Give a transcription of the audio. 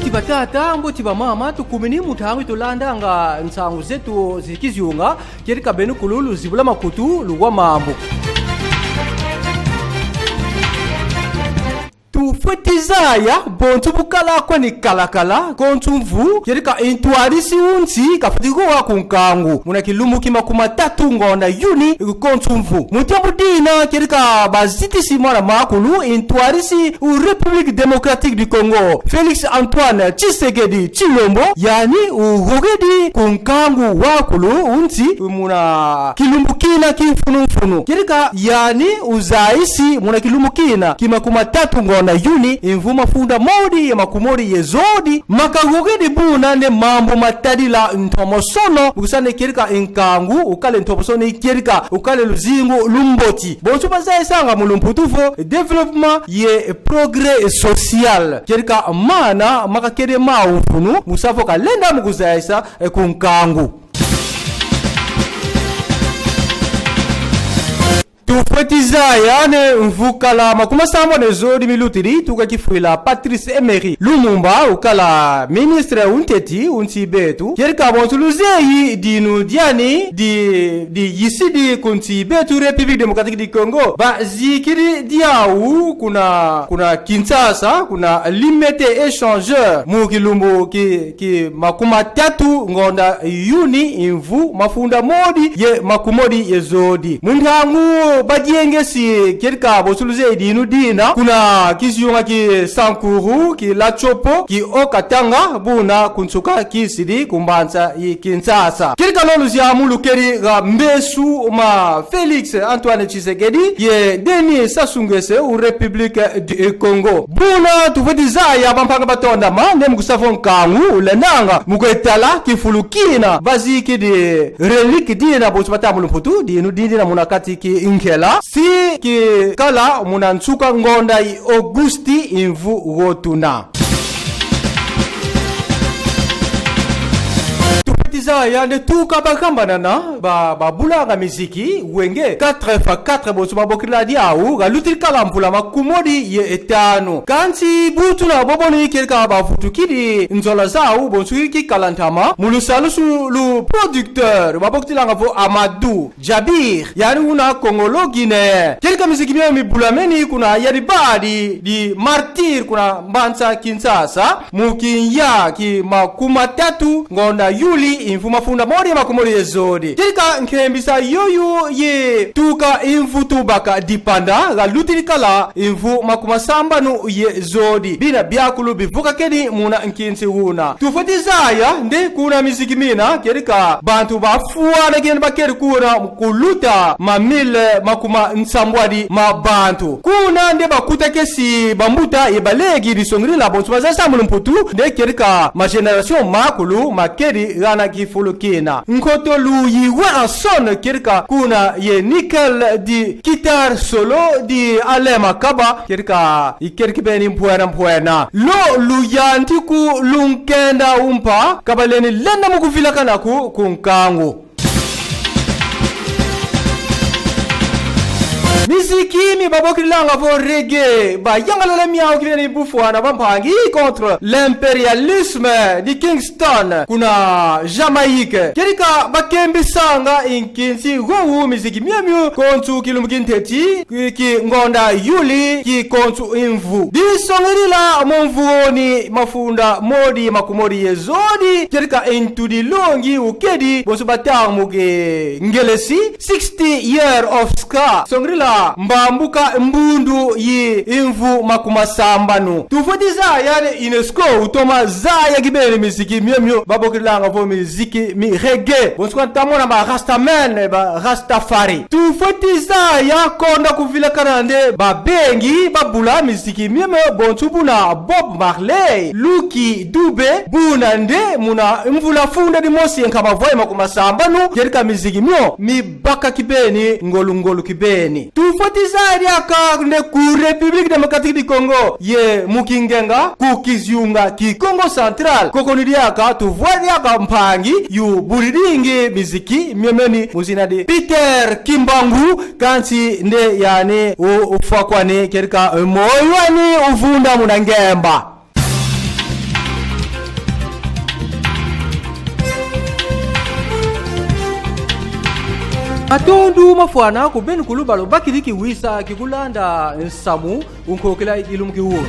Mbuti batata, mbuti ba mama, tukumini mutangu itulanda nga nsangu zetu zikiziunga kerika benu kululu zibula makutu luwa mambo. Tufetizaya bontu bukala kwa ni kalakala kontu mvu kerika intuarisi unti kafatigo wa kunkangu muna kilumu kima kumatatu ngonda yuni kontu mvu mutambu dina kerika baziti simana makulu intuarisi u République démocratique du Congo Félix Antoine Tshisekedi Tshilombo yani uhogedi kunkangu wakulu unti muna kilumu kina kifunufunu kerika yani uzaisi muna kilumu kina kima kumatatu ngonda yuni imvuma funda modi ya makumori yezodi makagogedi buna ne mambo matadila ntomosono ukusane kerika inkangu ukale ntomosono kerika ukale luzingu lumboti bonsu bazaye sanga mulumputufo development ye progrès social kerika mana makakere maufunu musafo kalenda mukuzaisa kunkangu. Tufetizaya ne mvukala makuma sambo ne zodi milutiri tukakifuila Patrice Emery Lumumba ukala ministre unteti untibetu kerika bontuluzeyi dinu diani di yisidi kuntibetu République démocratique du Congo ba zikiri diawu kuna Kinshasa kuna limité échangeur mukilumbu ki makuma tatu ngonda yuni imvu mafunda modi ye makumodi ye zodi mundangu badienge si kerika bosuluze dinu dina kuna kiziyunga ki Sankuru ki Lachopo ki Okatanga buna kunsuka ki sidi kumbanza yi Kinshasa kerika lolu zya mulukeri ga mbesu ma Félix Antoine Tshisekedi ye Denis Sassou Nguesso u République du Congo buna tufetizaya bampanga batonda ma ne mukusafo nkangu ulenanga mukwetala kifulukina baziki de relique dina bosubata mulumputu dinu dina munakati ki Nkela si ki kala munansuka ngonda i Augusti imvu wotuna. Tufetizaya ne tuka bakambanana babulanga miziki wenge 4x4 bosuma bokila diawu galutirikala mpula makumodi ye etano kanti butuna boboni kerika bafutukidi nzola zawu bonsuki kalantama mulusalusu lu producteur babokitilanga vo Amadou Jabir yani una Kongolo Guinée kerika miziki myo mibulameni kuna yaribadi di martir kuna mbanza Kinshasa mukinya ki makuma tatu ngonda yuli imvuma funda mori makumori ye zodi kerika nkembisa yoyu ye tuka imvu tubaka dipanda galutirikala imvu makuma sambanu ye zodi bina biakulu bivuka keni muna nkinsi una tufetizaya nde kuna miziki mina kerika bantu bafuana keni bakeri kuna kuluta mamile makuma nsambwadi mabantu kuna nde bakuta kesi bambuta ye balegi disongrila bonsu bazasa mulumputu nde kerika ma generation makulu makeri gana kifulukina nkoto luyi wa son kerika kuna ye nickel di guitar solo di alema kaba kerika ikeriki beni mpwena lo luyantiku lunkenda umpa kabaleni lenda mukufila kanaku kunkangu. Miziki mi babokilanga vo reggae ba yangalala miao kiveni bufuana bampangi contre l'impérialisme di Kingston kuna Jamaïque kerika bakembi sanga inkinsi gowu miziki miamio kontu kilumukinteti ki ngonda yuli ki kontu imvu disongerila monvuoni mafunda modi makumori yezodi kerika intudi longi ukedi bosubatamu ke ngelesi 60 year of ska songerila mbambuka mbundu yi imvu makumasambanu tufetizaya yani UNESCO utoma zaya kibele miziki miemyo babokilanga vo miziki mi reggae bonskwa tamona ba rastaman ba rastafari tufetizaya konda kuvila kanande babengi babula miziki miemyo bontubuna Bob Marley Lucky Dube bunande muna mvula funda di mosi nkama voye makumasambanu kerika miziki myo mi baka kibeni ngolu kibeni tufetizaya aka ne ku République démocratique du Congo ye mukingenga kukizunga ki Congo Central kokonidiaka tuvwadiaka mpangi yu buridingi miziki miemeni muzinadi Peter Kimbangu kanti nde yani ufakwane kerika moyoni uvunda munangemba. atondu mafwana ku ben kulubalo bakiliki wisa kikulanda nsamu unkokela ilumki huo